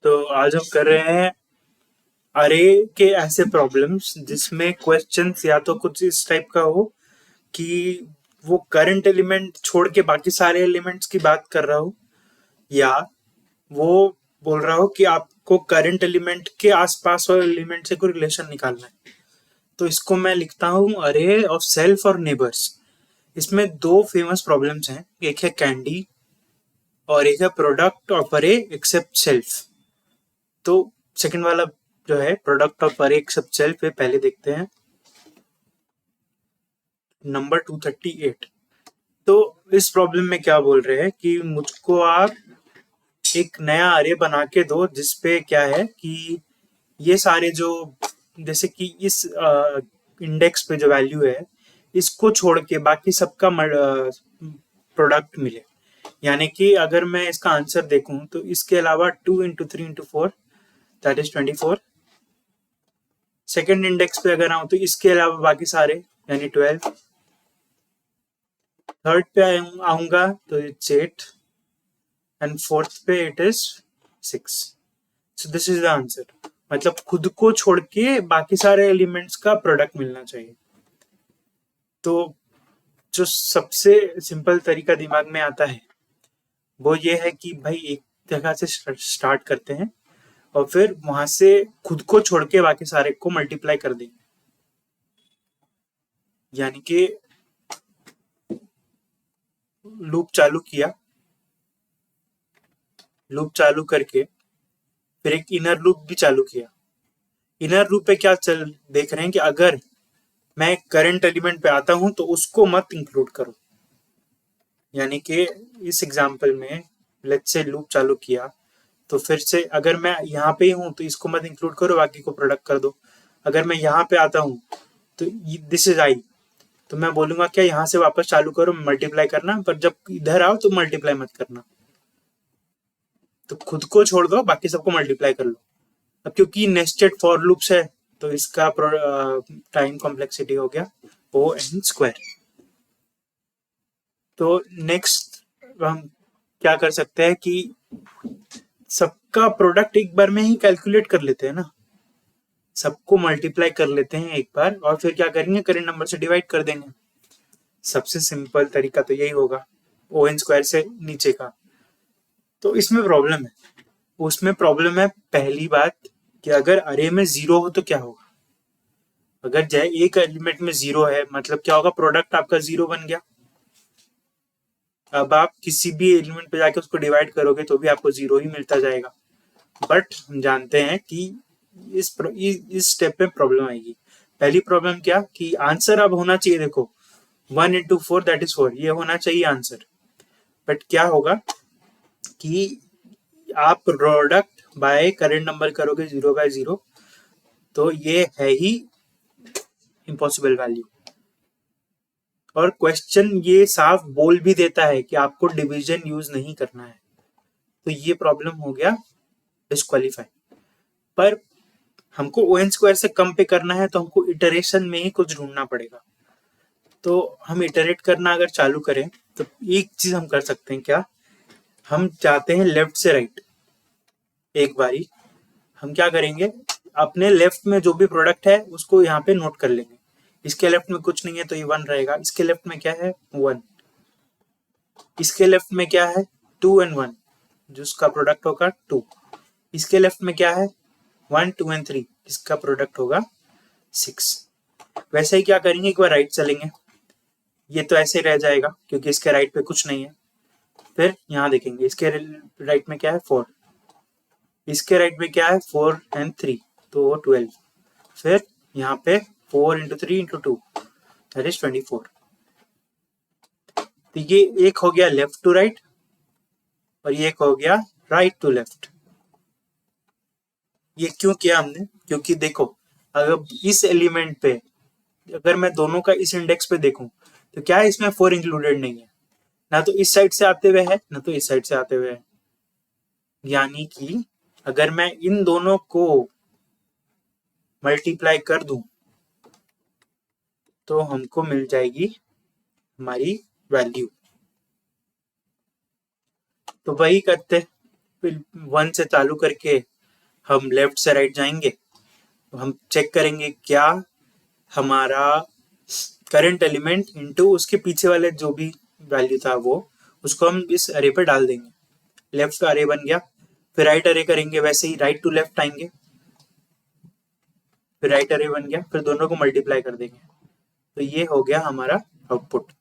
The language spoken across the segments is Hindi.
तो आज हम कर रहे हैं अरे के ऐसे प्रॉब्लम्स जिसमें क्वेश्चंस या तो कुछ इस टाइप का हो कि वो करंट एलिमेंट छोड़ के बाकी सारे एलिमेंट्स की बात कर रहा हो, या वो बोल रहा हो कि आपको करंट एलिमेंट के आसपास वाले एलिमेंट से कोई रिलेशन निकालना है। तो इसको मैं लिखता हूँ अरे ऑफ सेल्फ और नेबर्स। इसमें दो फेमस प्रॉब्लम्स हैं, एक है कैंडी और एक है प्रोडक्ट ऑफ अरे एक्सेप्ट सेल्फ। तो सेकंड वाला जो है प्रोडक्ट ऑफ अरे एक्सेप्ट सेल्फ है, पहले देखते हैं। नंबर 238। तो इस प्रॉब्लम में क्या बोल रहे हैं कि मुझको आप एक नया अरे बना के दो जिसपे क्या है कि ये सारे जो, जैसे कि इस इंडेक्स पे जो वैल्यू है इसको छोड़ के बाकी सबका प्रोडक्ट मिले। यानी कि अगर मैं इसका आंसर देखूं तो इसके अलावा 2 × 3 × 4 दैट इज 24। सेकेंड इंडेक्स पे अगर आऊं तो इसके अलावा बाकी सारे यानी 12। थर्ड पे आऊंगा तो इट्स 8 एंड फोर्थ पे it is 6। So this is the answer. मतलब खुद को छोड़ के बाकी सारे एलिमेंट्स का प्रोडक्ट मिलना चाहिए। तो जो सबसे सिंपल तरीका दिमाग में आता है वो ये है कि भाई एक जगह से स्टार्ट करते हैं और फिर वहां से खुद को छोड़ के बाकी सारे को मल्टीप्लाई कर देंगे। यानी कि लूप चालू किया, लूप चालू करके फिर एक इनर लूप भी चालू किया। इनर लूप पे क्या चल देख रहे हैं कि अगर मैं करंट एलिमेंट पे आता हूं तो उसको मत इंक्लूड करो। यानी कि इस एग्जांपल में लेट्स से लूप चालू किया तो फिर से अगर मैं यहाँ पे ही हूँ तो इसको मत इंक्लूड करो, बाकी को प्रोडक्ट कर दो। अगर मैं यहाँ पे आता हूँ तो दिस इज आई, तो मैं बोलूंगा क्या यहाँ से वापस चालू करो मल्टीप्लाई करना, पर जब इधर आओ तो मल्टीप्लाई मत करना। तो खुद को छोड़ दो, बाकी सबको मल्टीप्लाई कर लो। अब क्योंकि नेस्टेड फॉर लूप्स है तो इसका टाइम कॉम्प्लेक्सिटी हो गया O(n)²। तो नेक्स्ट हम क्या कर सकते हैं कि सबका प्रोडक्ट एक बार में ही कैलकुलेट कर लेते हैं ना, सबको मल्टीप्लाई कर लेते हैं एक बार और फिर क्या करेंगे करेंट नंबर से डिवाइड कर देंगे। सबसे सिंपल तरीका तो यही होगा O(n)² से नीचे का। तो इसमें प्रॉब्लम है, उसमें प्रॉब्लम है पहली बात कि अगर अरे में जीरो हो तो क्या होगा। अगर जय एक एलिमेंट में जीरो है मतलब क्या होगा, प्रोडक्ट आपका जीरो बन गया। अब आप किसी भी एलिमेंट पे जाके उसको डिवाइड करोगे तो भी आपको जीरो ही मिलता जाएगा। बट हम जानते हैं कि इस स्टेप में प्रॉब्लम आएगी। पहली प्रॉब्लम क्या कि आंसर अब होना चाहिए, देखो 1 × 4 दैट इज 4, ये होना चाहिए आंसर। बट क्या होगा कि आप प्रोडक्ट बाय करेंट नंबर करोगे 0/0 तो ये है ही इम्पॉसिबल वैल्यू। और क्वेश्चन ये साफ बोल भी देता है कि आपको डिवीजन यूज नहीं करना है, तो ये प्रॉब्लम हो गया डिस्क्वालीफाई। पर हमको O(n)² से कम पे करना है तो हमको इटरेशन में ही कुछ ढूंढना पड़ेगा। तो हम इटरेट करना अगर चालू करें तो एक चीज हम कर सकते हैं, क्या हम चाहते हैं लेफ्ट से राइट। एक बारी हम क्या करेंगे, अपने लेफ्ट में जो भी प्रोडक्ट है उसको यहाँ पे नोट कर लेंगे। इसके लेफ्ट में कुछ नहीं है तो ये 1 रहेगा, इसके लेफ्ट में क्या है 1, इसके लेफ्ट में क्या है 2 एंड 1 जिसका प्रोडक्ट होगा 2, इसके लेफ्ट में क्या है 1 2 एंड 3 इसका प्रोडक्ट होगा 6। वैसे ही क्या करेंगे, एक बार राइट चलेंगे, ये तो ऐसे रह जाएगा क्योंकि इसके राइट पे कुछ नहीं है। फिर यहाँ देखेंगे इसके राइट में क्या है 4, इसके राइट में क्या है 4 एंड 3 तो 12। फिर यहाँ पे 4 × 3 × 2 दैट इज 24। तो ये एक हो गया लेफ्ट टू राइट और ये एक हो गया राइट टू लेफ्ट। ये क्यों किया हमने, क्योंकि देखो अगर इस एलिमेंट पे अगर मैं दोनों का इस इंडेक्स पे देखूं तो क्या है इसमें 4 इंक्लूडेड नहीं है, ना तो इस साइड से आते हुए है ना तो इस साइड से आते हुए है। यानी कि अगर मैं इन दोनों को मल्टीप्लाई कर दूं तो हमको मिल जाएगी हमारी वैल्यू। तो वही करते, 1 से चालू करके हम लेफ्ट से राइट जाएंगे, तो हम चेक करेंगे क्या हमारा करंट एलिमेंट इनटू उसके पीछे वाले जो भी वैल्यू था वो, उसको हम इस अरे पे डाल देंगे। लेफ्ट का अरे बन गया, फिर राइट अरे करेंगे, वैसे ही राइट टू लेफ्ट आएंगे, फिर राइट अरे बन गया, फिर दोनों को मल्टीप्लाई कर देंगे, तो ये हो गया हमारा आउटपुट।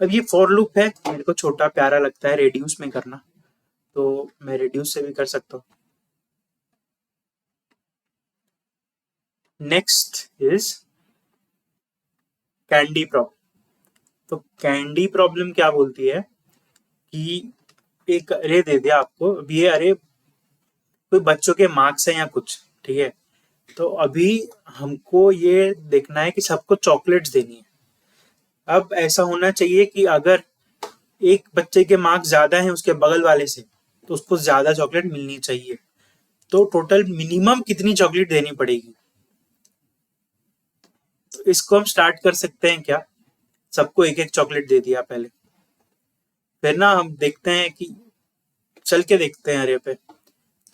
अब ये फॉर लूप है, मेरे को छोटा प्यारा लगता है रेड्यूस में करना, तो मैं रेड्यूस से भी कर सकता हूँ। Next is candy problem. तो कैंडी प्रॉब्लम क्या बोलती है कि एक अरे दे दिया आपको, अब ये अरे कोई बच्चों के मार्क्स हैं या कुछ, ठीक है, तो अभी हमको ये देखना है कि सबको चॉकलेट्स देनी है। अब ऐसा होना चाहिए कि अगर एक बच्चे के मार्क्स ज्यादा हैं उसके बगल वाले से, तो उसको ज्यादा चॉकलेट मिलनी चाहिए। तो टोटल मिनिमम कितनी चॉकलेट देनी पड़ेगी, तो इसको हम स्टार्ट कर सकते हैं क्या, सबको एक एक चॉकलेट दे दिया पहले, फिर ना हम देखते हैं कि चल के देखते हैं अरे पे,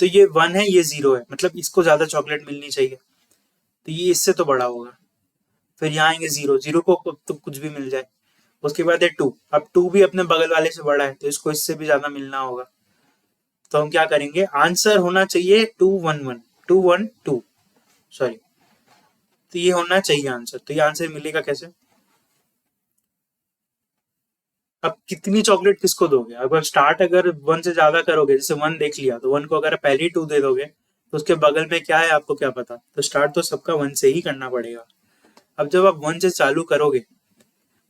तो ये 1 है ये 0 है, मतलब इसको ज्यादा चॉकलेट मिलनी चाहिए, तो ये इससे तो बड़ा होगा। फिर यहाँ आएंगे 0, 0 को तो कुछ भी मिल जाए। उसके बाद है 2, अब 2 भी अपने बगल वाले से बड़ा है, तो इसको इससे भी ज्यादा मिलना होगा। तो हम क्या करेंगे, आंसर होना चाहिए 2 1 1 2 1 2, सॉरी, तो ये होना चाहिए आंसर। तो ये आंसर मिलेगा कैसे, अब कितनी चॉकलेट किसको दोगे, अगर स्टार्ट अगर 1 से ज्यादा करोगे, जैसे 1 देख लिया, तो 1 को अगर पहले ही 2 दे दोगे, तो उसके बगल में क्या है आपको क्या पता, तो स्टार्ट तो सबका 1 से ही करना पड़ेगा। अब जब आप 1 से चालू करोगे,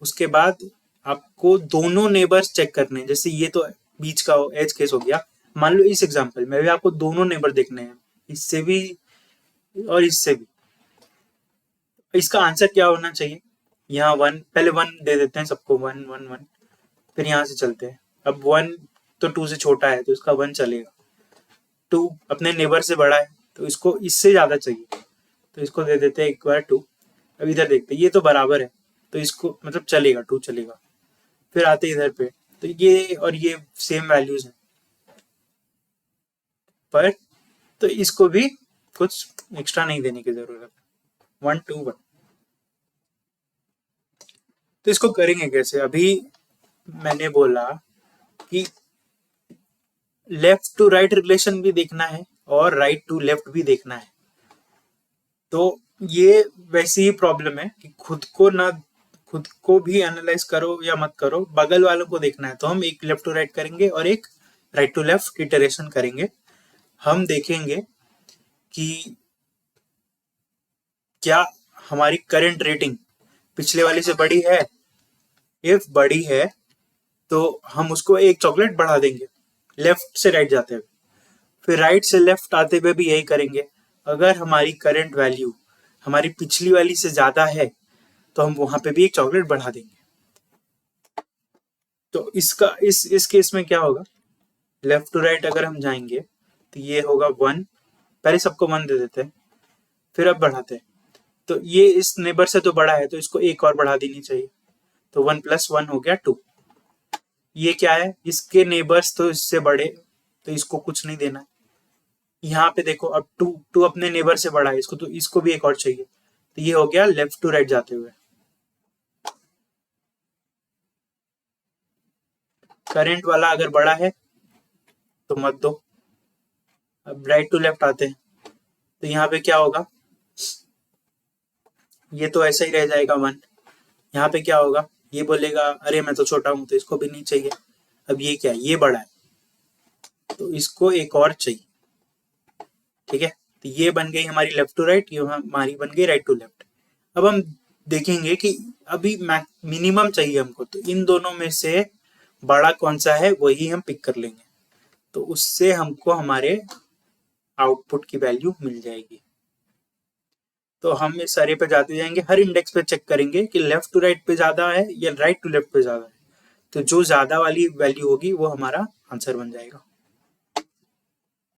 उसके बाद आपको दोनों नेबर्स चेक करने हैं, जैसे ये तो बीच का एज केस हो गया, मान लो इस एग्जांपल में भी आपको दोनों नेबर देखने हैं, इससे भी और इससे भी। इसका आंसर क्या होना चाहिए, यहाँ 1, पहले 1 दे देते हैं सबको, 1 1 1, फिर यहाँ से चलते हैं। अब 1 तो 2 से छोटा है, तो इसका 1 चलेगा, 2 अपने नेबर से बड़ा है, तो इसको इससे ज्यादा चाहिए, तो इसको दे देते हैं एक बार 2। अब इधर देखते हैं, ये तो बराबर है, तो इसको मतलब चलेगा, 2 चलेगा। फिर आते इधर पे, तो ये और ये सेम वैल्यूज हैं, पर तो इसको भी कुछ एक्स्ट्रा नहीं देने की जरूरत, 1 2 1। तो इसको करेंगे कैसे, अभी मैंने बोला कि लेफ्ट टू राइट रिलेशन भी देखना है और राइट टू लेफ्ट भी देखना है। तो ये वैसी ही प्रॉब्लम है कि खुद को भी एनालाइज करो या मत करो, बगल वालों को देखना है, तो हम एक लेफ्ट टू राइट करेंगे और एक राइट टू लेफ्ट इटरेशन करेंगे। हम देखेंगे कि क्या हमारी करंट रेटिंग पिछले वाली से बड़ी है, इफ बड़ी है तो हम उसको एक चॉकलेट बढ़ा देंगे लेफ्ट से राइट जाते हुए, फिर राइट से लेफ्ट आते हुए भी यही करेंगे। अगर हमारी करंट वैल्यू हमारी पिछली वाली से ज्यादा है, तो हम वहां पे भी एक चॉकलेट बढ़ा देंगे। तो इसका इस केस में क्या होगा, लेफ्ट टू राइट अगर हम जाएंगे, तो ये होगा 1, पहले सबको 1 दे देते हैं, फिर अब बढ़ाते हैं, तो ये इस नेबर से तो बड़ा है, तो इसको एक और बढ़ा देनी चाहिए, तो 1 + 1 हो गया 2। ये क्या है, इसके नेबर्स तो इससे बड़े, तो इसको कुछ नहीं देना। यहाँ पे देखो, अब 2 अपने नेबर से बड़ा है, इसको तो इसको भी एक और चाहिए, तो ये हो गया लेफ्ट टू राइट जाते हुए। करंट वाला अगर बड़ा है तो मत दो। अब राइट टू लेफ्ट आते हैं, तो यहाँ पे क्या होगा, ये तो ऐसा ही रह जाएगा 1। यहाँ पे क्या होगा, ये बोलेगा अरे मैं तो छोटा हूं, तो इसको भी नहीं चाहिए। अब ये क्या है, ये बड़ा है, तो इसको एक और चाहिए, ठीक है। तो ये बन गई हमारी लेफ्ट टू राइट, ये हमारी बन गई राइट टू लेफ्ट। अब हम देखेंगे कि अभी मिनिमम चाहिए हमको, तो इन दोनों में से बड़ा कौन सा है वही हम पिक कर लेंगे, तो उससे हमको हमारे आउटपुट की वैल्यू मिल जाएगी। तो हम इस अरे पे जाते जाएंगे, हर इंडेक्स पे चेक करेंगे कि लेफ्ट टू राइट पे ज्यादा है या राइट टू लेफ्ट पे ज्यादा है, तो जो ज्यादा वाली वैल्यू होगी वो हमारा आंसर बन जाएगा।